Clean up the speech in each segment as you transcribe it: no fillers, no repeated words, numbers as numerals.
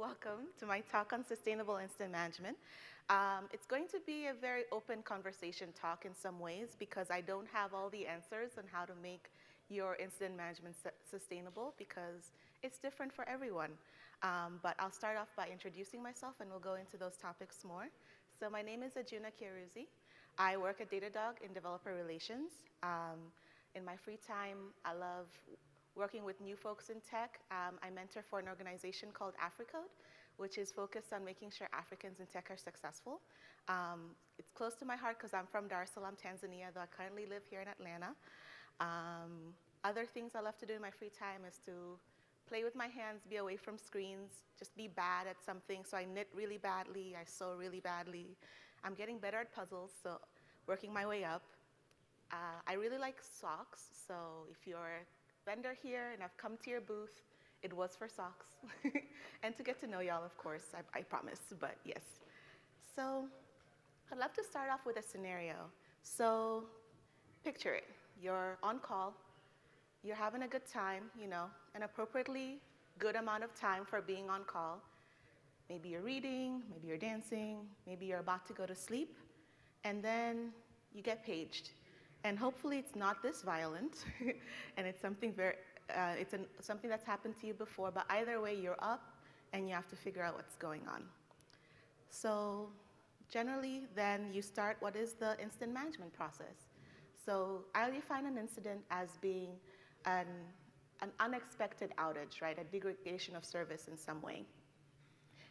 welcome to my talk on sustainable incident management. It's going to be a very open conversation talk in some ways because I don't have all the answers on how to make your incident management sustainable because it's different for everyone. But I'll start off by introducing myself and we'll go into those topics more. So my name is Ajuna Kyaruzi. I work at Datadog in developer relations. In my free time, I love working with new folks in tech. I mentor for an organization called AfriCode, which is focused on making sure Africans in tech are successful. It's close to my heart because I'm from Dar es Salaam, Tanzania, though I currently live here in Atlanta. Other things I love to do in my free time is to play with my hands, be away from screens, just be bad at something. So I knit really badly, I sew really badly. I'm getting better at puzzles, so working my way up. I really like socks, so if you're vendor here and I've come to your booth, it was for socks. And to get to know y'all, of course, I promise, but yes. So I'd love to start off with a scenario. So picture it, you're on call, you're having a good time, an appropriately good amount of time for being on call. Maybe you're reading, maybe you're dancing, maybe you're about to go to sleep, and then you get paged. And hopefully it's not this violent, and it's something something that's happened to you before, but either way, you're up and you have to figure out what's going on. So generally, then you start what is the incident management process. So I define an incident as being an unexpected outage, right? A degradation of service in some way.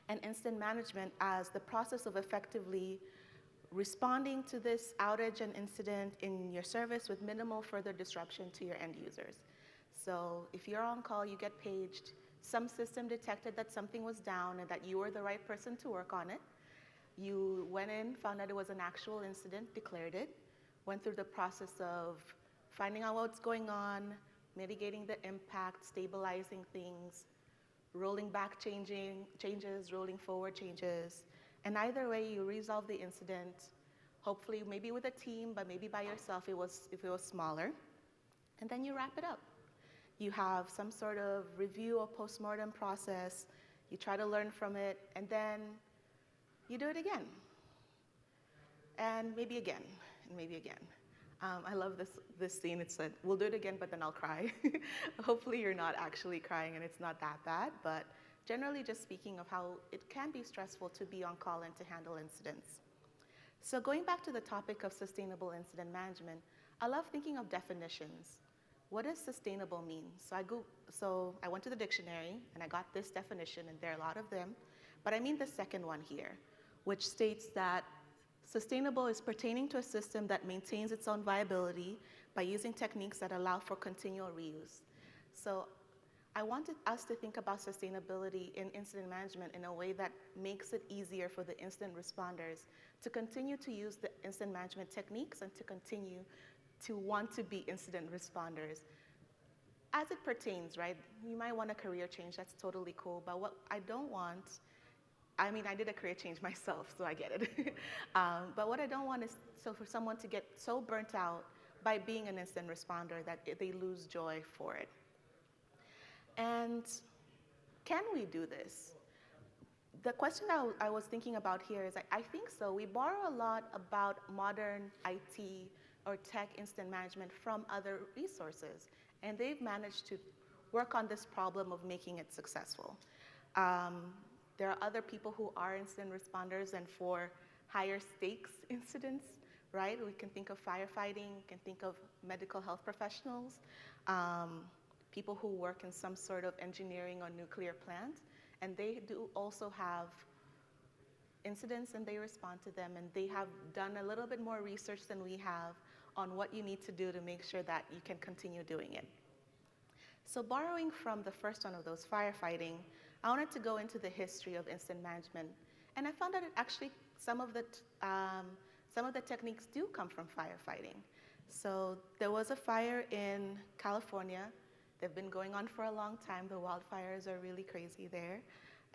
And incident management as the process of effectively responding to this outage and incident in your service with minimal further disruption to your end users. So if you're on call, you get paged, some system detected that something was down and that you were the right person to work on it. You went in, found out it was an actual incident, declared it, went through the process of finding out what's going on, mitigating the impact, stabilizing things, rolling back changes, rolling forward changes. And either way, you resolve the incident, hopefully maybe with a team, but maybe by yourself if it was smaller. And then you wrap it up. You have some sort of review or postmortem process. You try to learn from it, and then you do it again. And maybe again, and maybe again. I love this scene. It's that we'll do it again, but then I'll cry. Hopefully you're not actually crying and it's not that bad, but generally just speaking of how it can be stressful to be on call and to handle incidents. So going back to the topic of sustainable incident management, I love thinking of definitions. What does sustainable mean? So I went to the dictionary and I got this definition, and there are a lot of them, but I mean the second one here, which states that sustainable is pertaining to a system that maintains its own viability by using techniques that allow for continual reuse. So I wanted us to think about sustainability in incident management in a way that makes it easier for the incident responders to continue to use the incident management techniques and to continue to want to be incident responders. As it pertains, right, you might want a career change, that's totally cool, but what I don't want, I did a career change myself, so I get it. But what I don't want is for someone to get so burnt out by being an incident responder that they lose joy for it. And can we do this? The question I was thinking about here is, I think so. We borrow a lot about modern IT or tech incident management from other resources, and they've managed to work on this problem of making it successful. There are other people who are incident responders and for higher stakes incidents, right? We can think of firefighting, we can think of medical health professionals, people who work in some sort of engineering or nuclear plant, and they do also have incidents and they respond to them, and they have done a little bit more research than we have on what you need to do to make sure that you can continue doing it. So borrowing from the first one of those, firefighting, I wanted to go into the history of incident management, and I found that actually some of the techniques do come from firefighting. So there was a fire in California. They've been going on for a long time. The wildfires are really crazy there.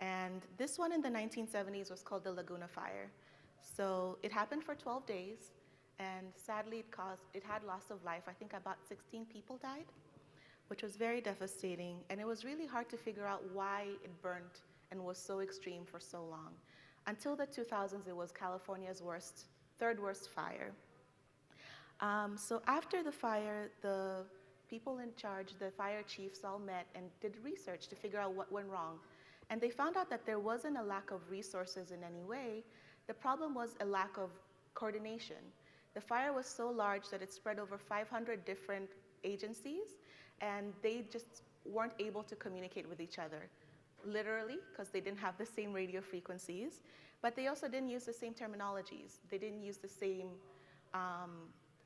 And this one in the 1970s was called the Laguna Fire. So it happened for 12 days, and sadly it had loss of life. I think about 16 people died, which was very devastating. And it was really hard to figure out why it burned and was so extreme for so long. Until the 2000s, it was California's third worst fire. So after the fire, the people in charge, the fire chiefs all met and did research to figure out what went wrong. And they found out that there wasn't a lack of resources in any way. The problem was a lack of coordination. The fire was so large that it spread over 500 different agencies, and they just weren't able to communicate with each other, literally, because they didn't have the same radio frequencies, but they also didn't use the same terminologies. They didn't use the same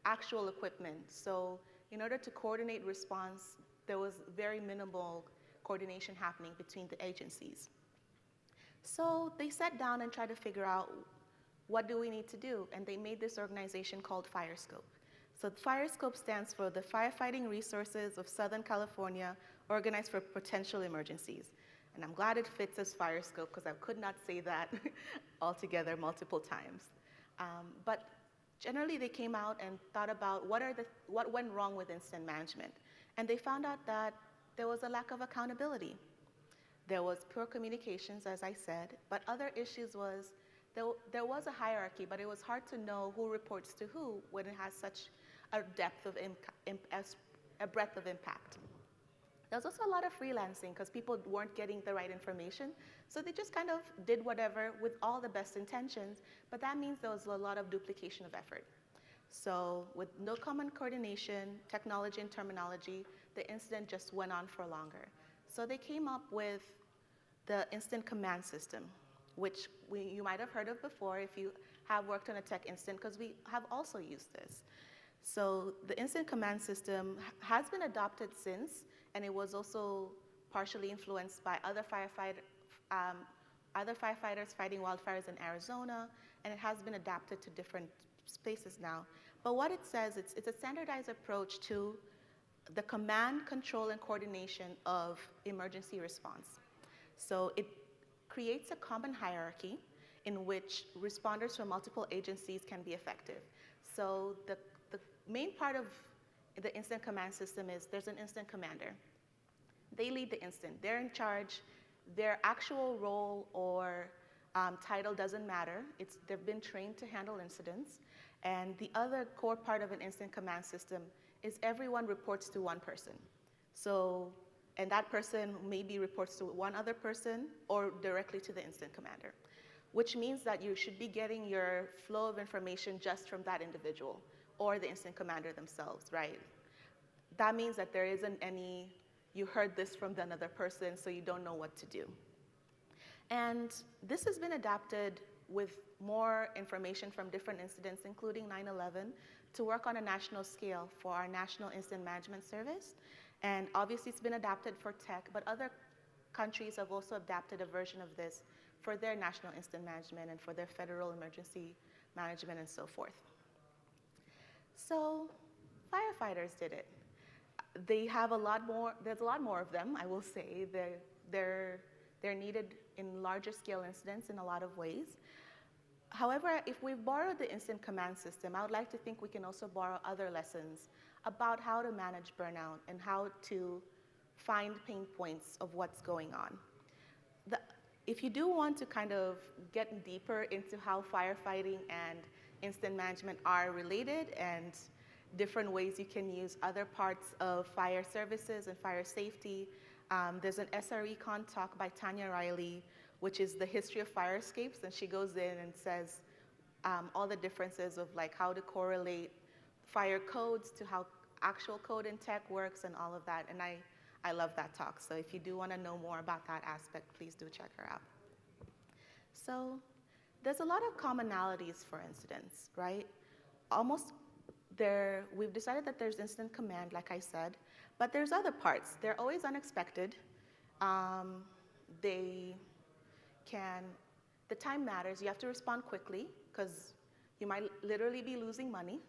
actual equipment. So in order to coordinate response, there was very minimal coordination happening between the agencies. So they sat down and tried to figure out, what do we need to do? And they made this organization called FireScope. So the FireScope stands for the Firefighting Resources of Southern California, Organized for Potential Emergencies. And I'm glad it fits as FireScope because I could not say that altogether multiple times. But generally, they came out and thought about what went wrong with incident management. And they found out that there was a lack of accountability. There was poor communications, as I said, but other issues was there was a hierarchy, but it was hard to know who reports to who when it has such a breadth of impact. There was also a lot of freelancing because people weren't getting the right information, so they just kind of did whatever with all the best intentions, but that means there was a lot of duplication of effort. So with no common coordination, technology and terminology, the incident just went on for longer. So they came up with the Incident Command System, which you might have heard of before if you have worked on a tech incident, because we have also used this. So the Incident Command System has been adopted since, and it was also partially influenced by other firefighters fighting wildfires in Arizona, and it has been adapted to different spaces now. But what it says, it's a standardized approach to the command, control, and coordination of emergency response. So it creates a common hierarchy in which responders from multiple agencies can be effective. So the main part of the incident command system is there's an incident commander. They lead the incident. They're in charge. Their actual role or title doesn't matter. They've been trained to handle incidents. And the other core part of an incident command system is everyone reports to one person. So, and that person maybe reports to one other person or directly to the incident commander, which means that you should be getting your flow of information just from that individual or the incident commander themselves, right? That means that there isn't any, you heard this from another person, so you don't know what to do. And this has been adapted with more information from different incidents, including 9/11, to work on a national scale for our National Incident Management Service. And obviously it's been adapted for tech, but other countries have also adapted a version of this for their national incident management and for their federal emergency management and so forth. So firefighters did it. They have a lot more, there's a lot more of them, I will say. They're needed in larger scale incidents in a lot of ways. However, if we've borrowed the incident command system, I would like to think we can also borrow other lessons about how to manage burnout and how to find pain points of what's going on. If you do want to kind of get deeper into how firefighting and incident management are related and different ways you can use other parts of fire services and fire safety, there's an SRECon talk by Tanya Riley, which is the history of fire escapes, and she goes in and says all the differences of like how to correlate fire codes to how actual code in tech works and all of that, and I love that talk. So if you do want to know more about that aspect, please do check her out. So there's a lot of commonalities for incidents, right? We've decided that there's incident command, like I said, but there's other parts. They're always unexpected. The time matters. You have to respond quickly because you might literally be losing money.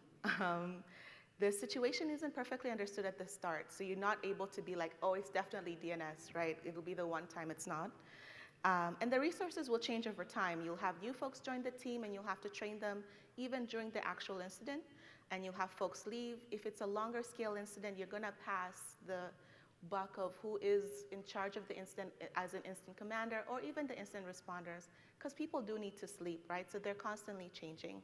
The situation isn't perfectly understood at the start, so you're not able to be like, oh, it's definitely DNS, right? It'll be the one time it's not. And the resources will change over time. You'll have new folks join the team, and you'll have to train them even during the actual incident, and you'll have folks leave. If it's a longer scale incident, you're gonna pass buck of who is in charge of the incident as an incident commander or even the incident responders, because people do need to sleep, right? So they're constantly changing.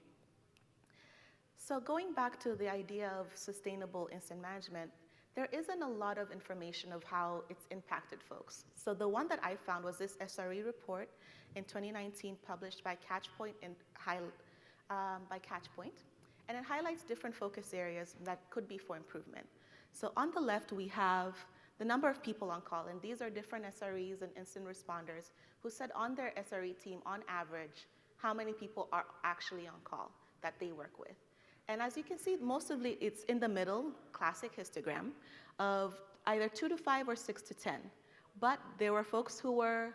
So going back to the idea of sustainable incident management, there isn't a lot of information of how it's impacted folks. So the one that I found was this SRE report in 2019 published by Catchpoint, and it highlights different focus areas that could be for improvement. So on the left, we have the number of people on call, and these are different SREs and incident responders who said on their SRE team, on average, how many people are actually on call that they work with. And as you can see, mostly it's in the middle, classic histogram, of either 2 to 5 or 6 to 10. But there were folks who were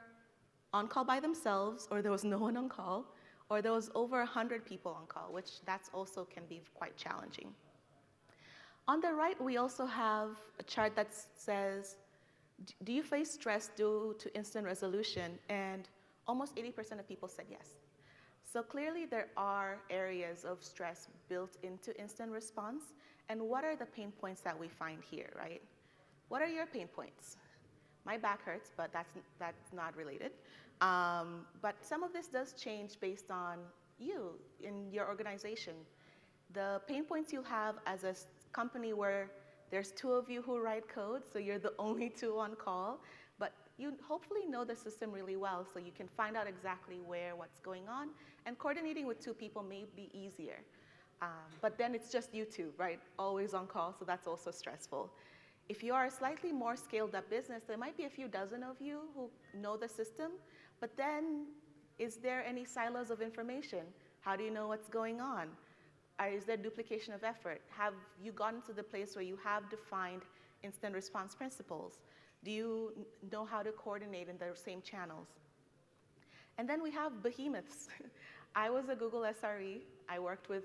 on call by themselves, or there was no one on call, or there was over 100 people on call, which that's also can be quite challenging. On the right, we also have a chart that says, do you face stress due to incident resolution? And almost 80% of people said yes. So clearly there are areas of stress built into incident response. And what are the pain points that we find here, right? What are your pain points? My back hurts, but that's not related. But some of this does change based on you in your organization. The pain points you have as a company where there's 2 of you who write code, so you're the only 2 on call, but you hopefully know the system really well, so you can find out exactly what's going on, and coordinating with 2 people may be easier. But then it's just you 2, right? Always on call, so that's also stressful. If you are a slightly more scaled up business, there might be a few dozen of you who know the system, but then is there any silos of information? How do you know what's going on? Is there duplication of effort? Have you gotten to the place where you have defined incident response principles? Do you know how to coordinate in the same channels? And then we have behemoths. I was a Google SRE. I worked with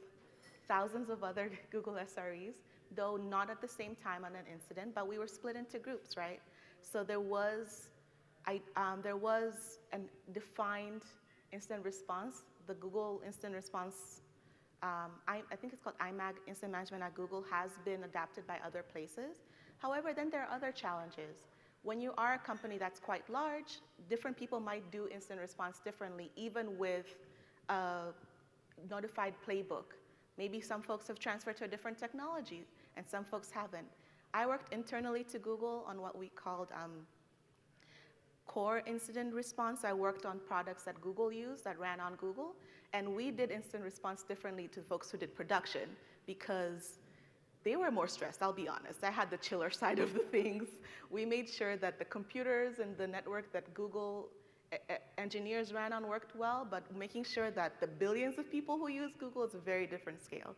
thousands of other Google SREs, though not at the same time on an incident, but we were split into groups, right? So there was a defined incident response. The Google incident response, I think it's called IMAG, Incident Management at Google, has been adapted by other places. However, then there are other challenges. When you are a company that's quite large, different people might do incident response differently, even with a notified playbook. Maybe some folks have transferred to a different technology, and some folks haven't. I worked internally to Google on what we called core incident response. I worked on products that Google used that ran on Google, and we did incident response differently to folks who did production because they were more stressed, I'll be honest. I had the chiller side of the things. We made sure that the computers and the network that Google engineers ran on worked well, but making sure that the billions of people who use Google is a very different scale.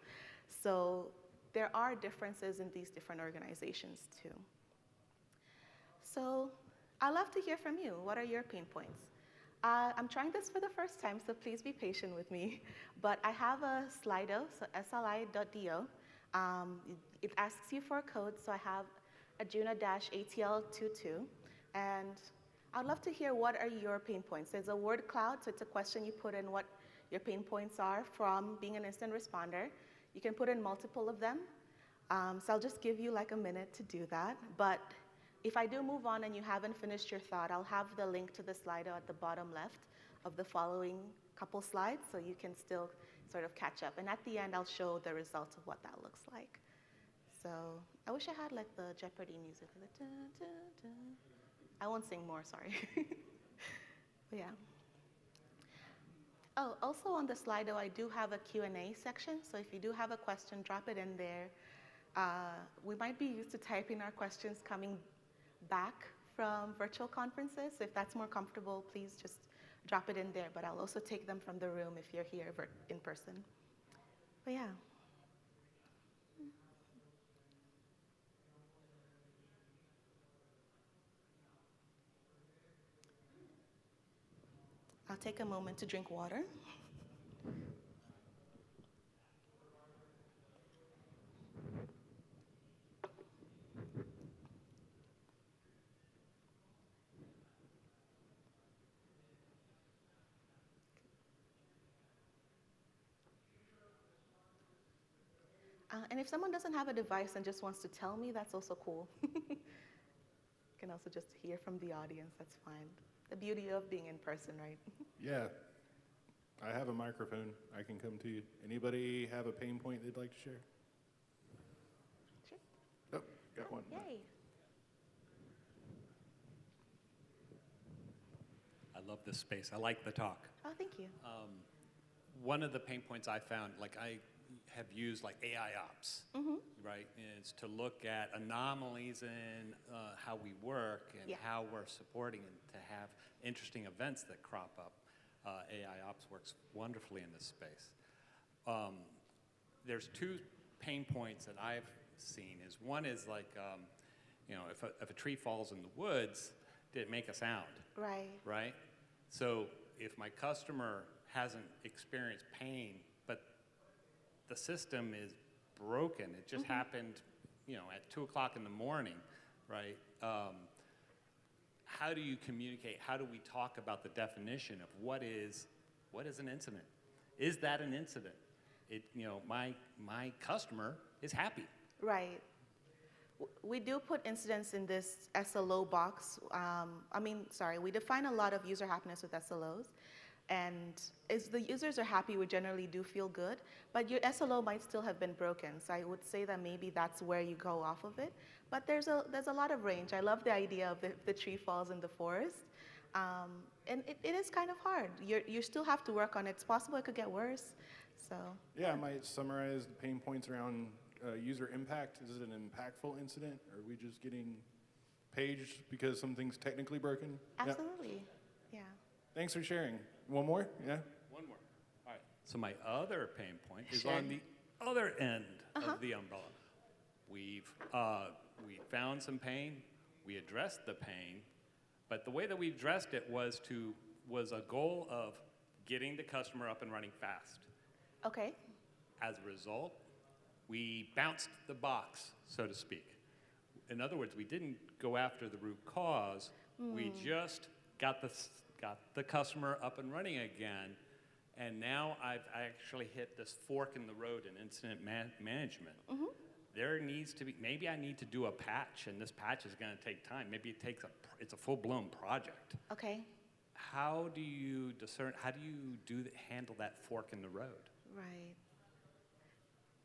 So there are differences in these different organizations too. So I'd love to hear from you. What are your pain points? I'm trying this for the first time, so please be patient with me. But I have a Slido, so sli.do. It asks you for a code, so I have Ajuna-ATL22. And I'd love to hear what are your pain points. There's a word cloud, so it's a question you put in what your pain points are from being an incident responder. You can put in multiple of them. So I'll just give you like a minute to do that. But if I do move on and you haven't finished your thought, I'll have the link to the Slido at the bottom left of the following couple slides, so you can still sort of catch up. And at the end, I'll show the results of what that looks like. So I wish I had like the Jeopardy music. I won't sing more, sorry. But yeah. Oh, also on the Slido, I do have a Q&A section. So if you do have a question, drop it in there. We might be used to typing our questions coming back from virtual conferences. If that's more comfortable, please just drop it in there. But I'll also take them from the room if you're here in person. But yeah. I'll take a moment to drink water. And if someone doesn't have a device and just wants to tell me, that's also cool. can also just hear from the audience. That's fine. The beauty of being in person, right? Yeah. I have a microphone. I can come to you. Anybody have a pain point they'd like to share? Sure. Oh, got one. Yay. I love this space. I like the talk. Oh, thank you. One of the pain points I found, like I have used like AI ops, right? Is to look at anomalies in how we work and how we're supporting and to have interesting events that crop up. AI ops works wonderfully in this space. There's two pain points that I've seen. Is one is like, you know, if a tree falls in the woods, did it make a sound? Right. Right? So if my customer hasn't experienced pain, but the system is broken, it just happened, you know, at 2 o'clock in the morning, right? How do you communicate? How do we talk about the definition of what is an incident? Is that an incident? You know, my customer is happy. Right. We do put incidents in this SLO box. We define a lot of user happiness with SLOs. And if the users are happy, we generally do feel good. But your SLO might still have been broken. So I would say that maybe that's where you go off of it. But there's a lot of range. I love the idea of the tree falls in the forest. And it is kind of hard. You still have to work on it. It's possible it could get worse. So Yeah, I might summarize the pain points around user impact. Is it an impactful incident? Or are we just getting paged because something's technically broken? absolutely, yeah. Thanks for sharing. One more? Yeah? One more. All right. So my other pain point is Sure. on the other end of the umbrella. We found some pain. We addressed the pain. But the way that we addressed it was a goal of getting the customer up and running fast. Okay. As a result, we bounced the box, so to speak. In other words, we didn't go after the root cause. We just got the customer up and running again. And now I've actually hit this fork in the road in incident management. There needs to be, maybe I need to do a patch, and this patch is going to take time. Maybe it's a full-blown project. Okay. How do you discern, how do you handle that fork in the road? Right.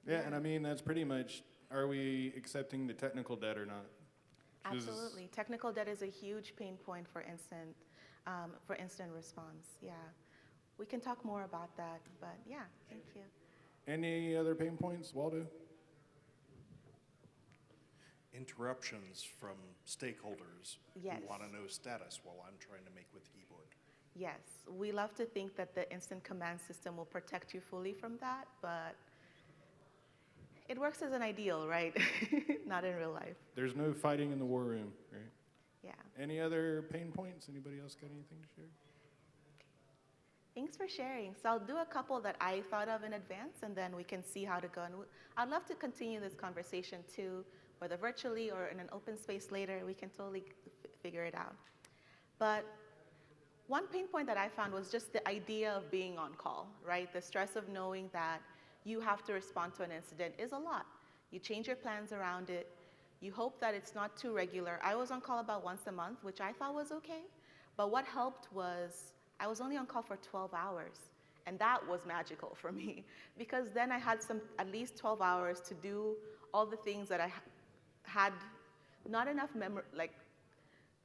Yeah, and I mean, that's pretty much, are we accepting the technical debt or not? Absolutely. Technical debt is a huge pain point for instant response. Yeah. We can talk more about that, but yeah, thank you. Any other pain points, Waldo? Interruptions from stakeholders Yes. who want to know status while I'm trying to make with the keyboard. Yes. We love to think that the instant command system will protect you fully from that, but it works as an ideal, right? Not in real life. There's no fighting in the war room, right? Yeah. Any other pain points? Anybody else got anything to share? Thanks for sharing. So I'll do a couple that I thought of in advance, and then we can see how to go. And I'd love to continue this conversation too, whether virtually or in an open space later. We can totally figure it out. But one pain point that I found was just the idea of being on call, right? The stress of knowing that you have to respond to an incident is a lot. You change your plans around it. You hope that it's not too regular. I was on call about once a month, which I thought was okay. But what helped was I was only on call for 12 hours. And that was magical for me because then I had at least 12 hours to do all the things that I had not enough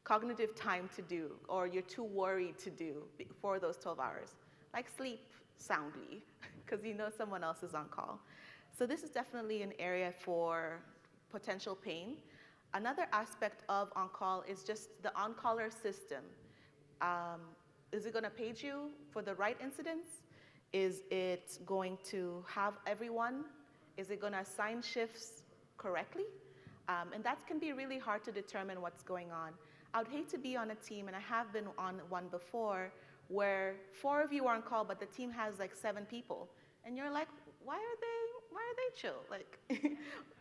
cognitive time to do, or you're too worried to do for those 12 hours. Like sleep soundly, because you know someone else is on call. So this is definitely an area for potential pain. Another aspect of on-call is just the on-caller system. Is it going to page you for the right incidents? Is it going to have everyone? Is it going to assign shifts correctly? And that can be really hard to determine what's going on. I would hate to be on a team, and I have been on one before, where 4 of you are on call, but the team has like 7 people. And you're like, why are they chill? Like,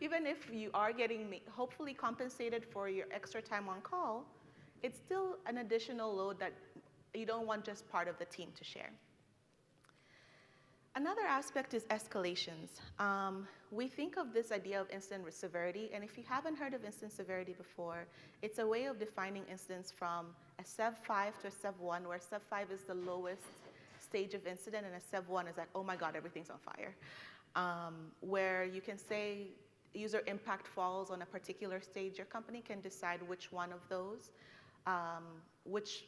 even if you are getting hopefully compensated for your extra time on call, it's still an additional load that you don't want just part of the team to share. Another aspect is escalations. We think of this idea of incident severity, and if you haven't heard of incident severity before, it's a way of defining incidents from a SEV 5 to a SEV 1, where SEV 5 is the lowest stage of incident, and a SEV 1 is like, oh my God, everything's on fire. Where you can say user impact falls on a particular stage, your company can decide which one of those, which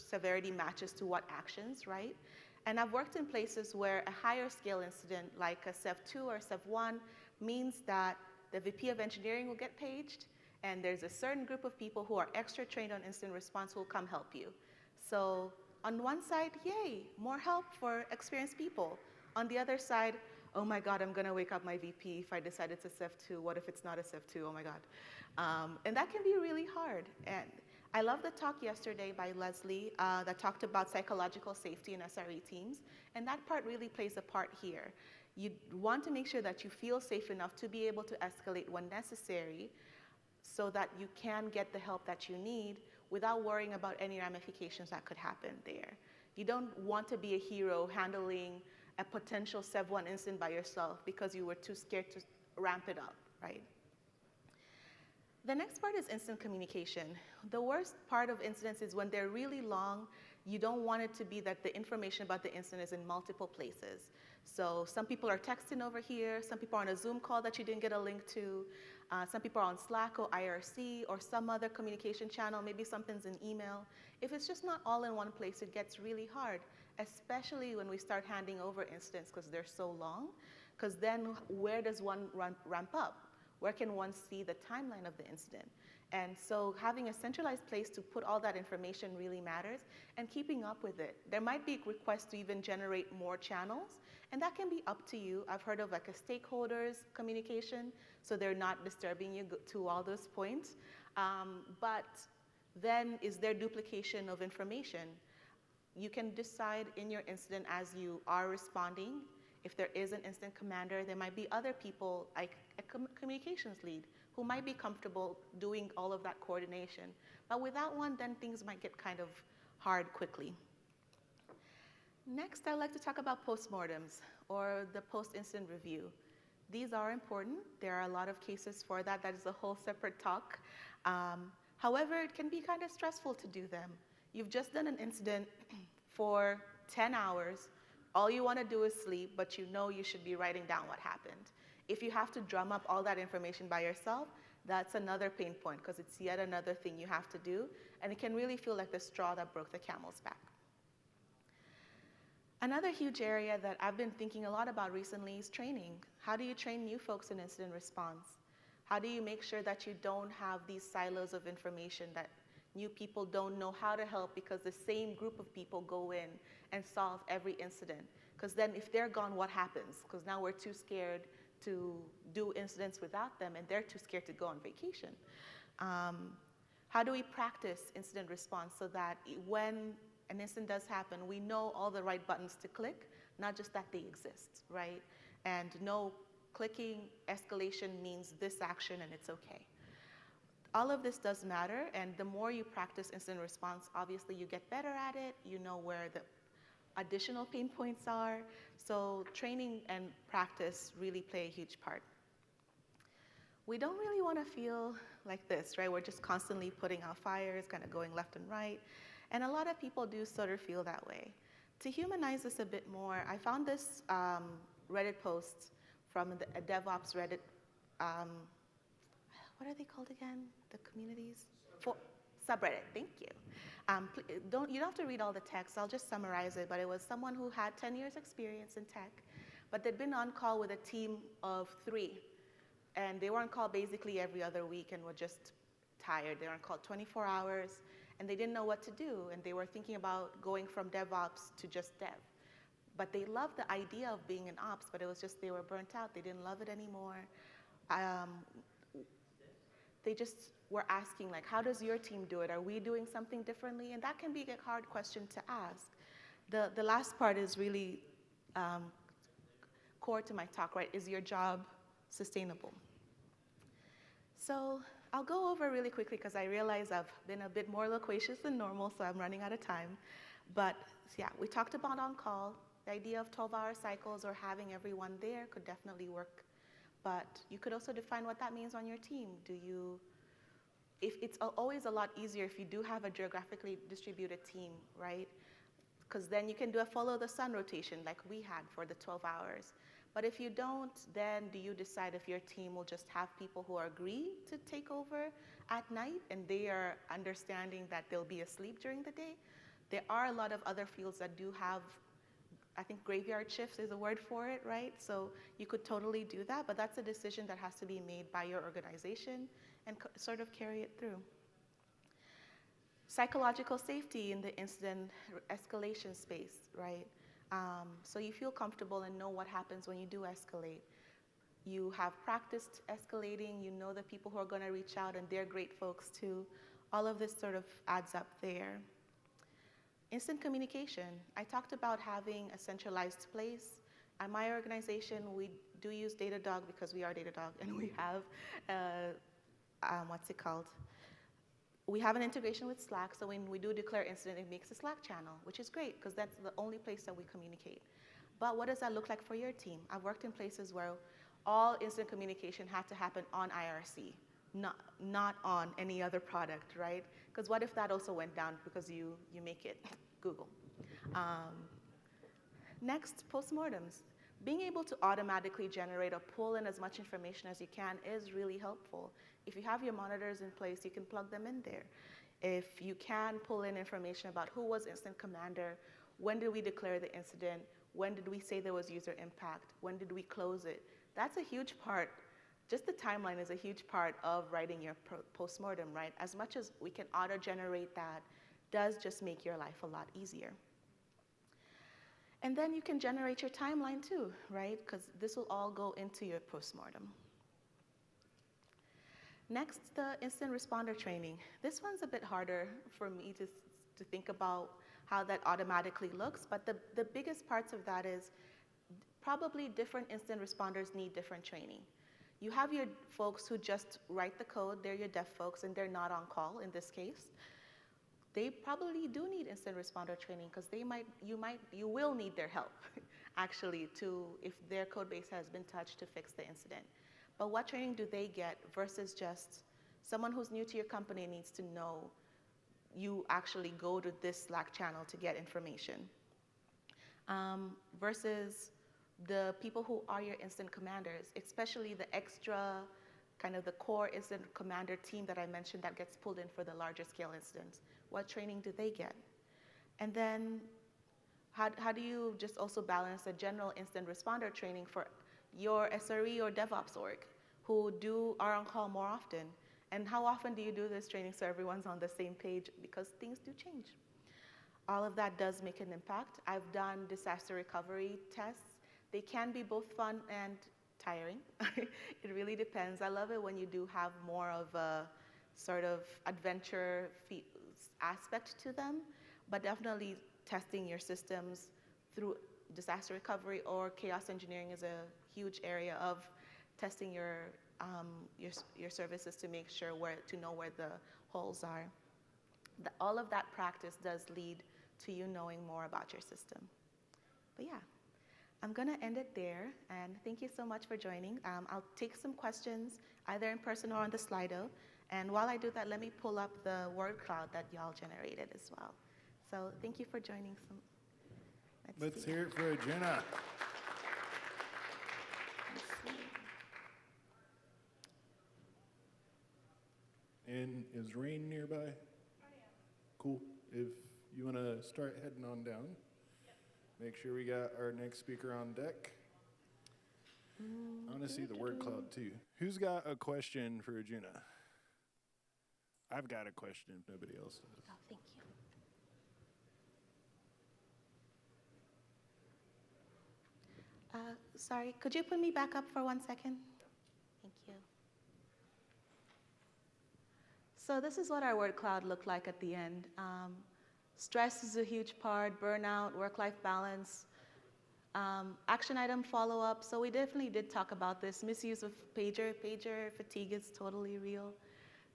severity matches to what actions, right? And I've worked in places where a higher scale incident, like a SEV 2 or SEV 1, means that the VP of engineering will get paged, and there's a certain group of people who are extra trained on incident response who will come help you. So on one side, yay, more help for experienced people. On the other side, oh my God, I'm gonna wake up my VP if I decide it's a SEV 2. What if it's not a SEV 2? Oh my God. And that can be really hard. And I love the talk yesterday by Leslie that talked about psychological safety in SRE teams, and that part really plays a part here. You want to make sure that you feel safe enough to be able to escalate when necessary so that you can get the help that you need without worrying about any ramifications that could happen there. You don't want to be a hero handling a potential SEV 1 incident by yourself because you were too scared to ramp it up, right? The next part is instant communication. The worst part of incidents is when they're really long, you don't want it to be that the information about the incident is in multiple places. So some people are texting over here, some people are on a Zoom call that you didn't get a link to, some people are on Slack or IRC or some other communication channel, maybe something's in email. If it's just not all in one place, it gets really hard, especially when we start handing over incidents because they're so long, because then where does one ramp up? Where can one see the timeline of the incident? And so having a centralized place to put all that information really matters, and keeping up with it. There might be requests to even generate more channels, and that can be up to you. I've heard of like a stakeholders communication, so they're not disturbing you to all those points. But then is there duplication of information? You can decide in your incident as you are responding. If there is an incident commander, there might be other people, like a communications lead, who might be comfortable doing all of that coordination. But without one, then things might get kind of hard quickly. Next, I'd like to talk about postmortems, or the post-incident review. These are important. There are a lot of cases for that. That is a whole separate talk. However, it can be kind of stressful to do them. You've just done an incident for 10 hours. All you want to do is sleep, but you know you should be writing down what happened. If you have to drum up all that information by yourself, that's another pain point, because it's yet another thing you have to do, and it can really feel like the straw that broke the camel's back. Another huge area that I've been thinking a lot about recently is training. How do you train new folks in incident response? How do you make sure that you don't have these silos of information, that new people don't know how to help because the same group of people go in and solve every incident? Because then if they're gone, what happens? Because now we're too scared to do incidents without them, and they're too scared to go on vacation. How do we practice incident response so that when an incident does happen, we know all the right buttons to click, not just that they exist, right? And no, clicking escalation means this action and it's okay. All of this does matter, and the more you practice incident response, obviously you get better at it, you know where the additional pain points are, so training and practice really play a huge part. We don't really want to feel like this, right? We're just constantly putting out fires, kind of going left and right, and a lot of people do sort of feel that way. To humanize this a bit more, I found this Reddit post from a DevOps Reddit, what are they called again? The communities? Subreddit, thank you. You don't have to read all the text, I'll just summarize it, but it was someone who had 10 years experience in tech, but they'd been on call with a team of 3, and they were on call basically every other week and were just tired. They were on call 24 hours, and they didn't know what to do, and they were thinking about going from DevOps to just dev. But they loved the idea of being in ops, but it was just they were burnt out. They didn't love it anymore. They just were asking, like, how does your team do it? Are we doing something differently? And that can be a hard question to ask. The last part is really core to my talk, right? Is your job sustainable? So I'll go over really quickly because I realize I've been a bit more loquacious than normal, so I'm running out of time. But yeah, we talked about on-call. The idea of 12-hour cycles or having everyone there could definitely work. But you could also define what that means on your team. If it's always a lot easier if you do have a geographically distributed team, right? Because then you can do a follow the sun rotation like we had for the 12 hours. But if you don't, then do you decide if your team will just have people who agree to take over at night and they are understanding that they'll be asleep during the day? There are a lot of other fields that do have, I think graveyard shifts is a word for it, right? So you could totally do that, but that's a decision that has to be made by your organization and sort of carry it through. Psychological safety in the incident escalation space, right? So you feel comfortable and know what happens when you do escalate. You have practiced escalating, you know the people who are going to reach out, and they're great folks too. All of this sort of adds up there. Instant communication. I talked about having a centralized place. At my organization, we do use Datadog because we are Datadog, and we have, what's it called? We have an integration with Slack, so when we do declare incident, it makes a Slack channel, which is great because that's the only place that we communicate. But what does that look like for your team? I've worked in places where all incident communication had to happen on IRC, not on any other product, right? Because what if that also went down because you make it Google? Next, postmortems. Being able to automatically generate or pull in as much information as you can is really helpful. If you have your monitors in place, you can plug them in there. If you can pull in information about who was incident commander, when did we declare the incident, when did we say there was user impact, when did we close it, that's a huge part. Just the timeline is a huge part of writing your postmortem, right? As much as we can auto-generate that, does just make your life a lot easier. And then you can generate your timeline too, right? Because this will all go into your postmortem. Next, the instant responder training. This one's a bit harder for me to think about how that automatically looks, but the biggest parts of that is probably different instant responders need different training. You have your folks who just write the code, they're your dev folks, and they're not on call in this case. They probably do need instant responder training because you will need their help actually if their code base has been touched to fix the incident. But what training do they get versus just someone who's new to your company needs to know you actually go to this Slack channel to get information versus the people who are your instant commanders, especially the extra kind of the core incident commander team that I mentioned that gets pulled in for the larger scale incidents. What training do they get? And then how do you just also balance the general incident responder training for your SRE or DevOps org who are on call more often? And how often do you do this training so everyone's on the same page because things do change? All of that does make an impact. I've done disaster recovery tests. They can be both fun and tiring. It really depends. I love it when you do have more of a sort of adventure aspect to them, but definitely testing your systems through disaster recovery or chaos engineering is a huge area of testing your services to make sure to know where the holes are. All of that practice does lead to you knowing more about your system. But yeah, I'm going to end it there, and thank you so much for joining. I'll take some questions either in person or on the Slido, and while I do that, let me pull up the word cloud that y'all generated as well. So thank you for joining. Let's hear it for Ajuna. And is Rain nearby? I am. Cool. If you want to start heading on down, make sure we got our next speaker on deck. I want to see the word cloud too. Who's got a question for Ajuna? I've got a question if nobody else does. Oh, thank you. Sorry, could you put me back up for 1 second? Thank you. So this is what our word cloud looked like at the end. Stress is a huge part, burnout, work-life balance, action item follow-up. So we definitely did talk about this. Misuse of pager fatigue is totally real.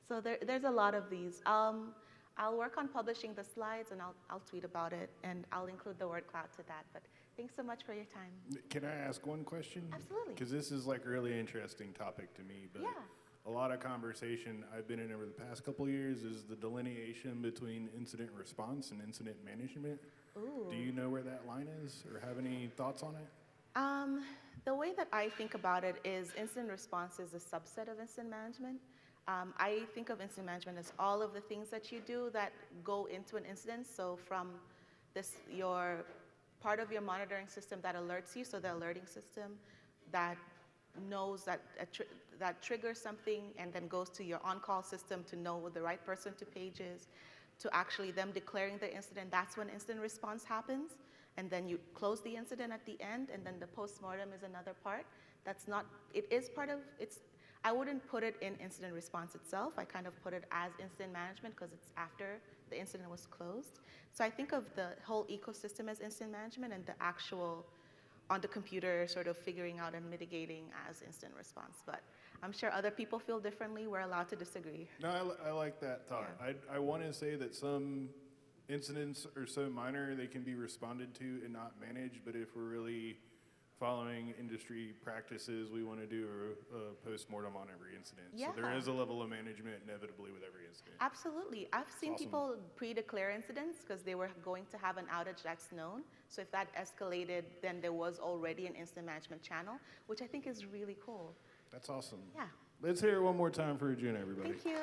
So there's a lot of these. I'll work on publishing the slides and I'll tweet about it and I'll include the word cloud to that. But Thanks so much for your time. Can I ask one question? Absolutely. Because this is like a really interesting topic to me, but Yeah. a lot of conversation I've been in over the past couple of years is the delineation between incident response and incident management. Ooh. Do you know where that line is or have any thoughts on it? The way that I think about it is incident response is a subset of incident management. I think of incident management as all of the things that you do that go into an incident. So from your part of your monitoring system that alerts you, so the alerting system that knows that triggers something and then goes to your on-call system to know what the right person to page is, to actually them declaring the incident, that's when incident response happens. And then you close the incident at the end, and then the post-mortem is another part. That's not, it is part of, I wouldn't put it in incident response itself. I kind of put it as incident management because it's after the incident was closed. So I think of the whole ecosystem as incident management and the actual on the computer sort of figuring out and mitigating as instant response. But I'm sure other people feel differently. We're allowed to disagree. No, I like that thought. Yeah. I want to say that some incidents are so minor they can be responded to and not managed, but if we're really following industry practices, we want to do a post-mortem on every incident. Yeah. So there is a level of management inevitably with every incident. Absolutely. I've seen awesome. people pre-declare incidents because they were going to have an outage that's known. So if that escalated, then there was already an incident management channel, which I think is really cool. That's awesome. Yeah. Let's hear it one more time for Ajuna, everybody. Thank you.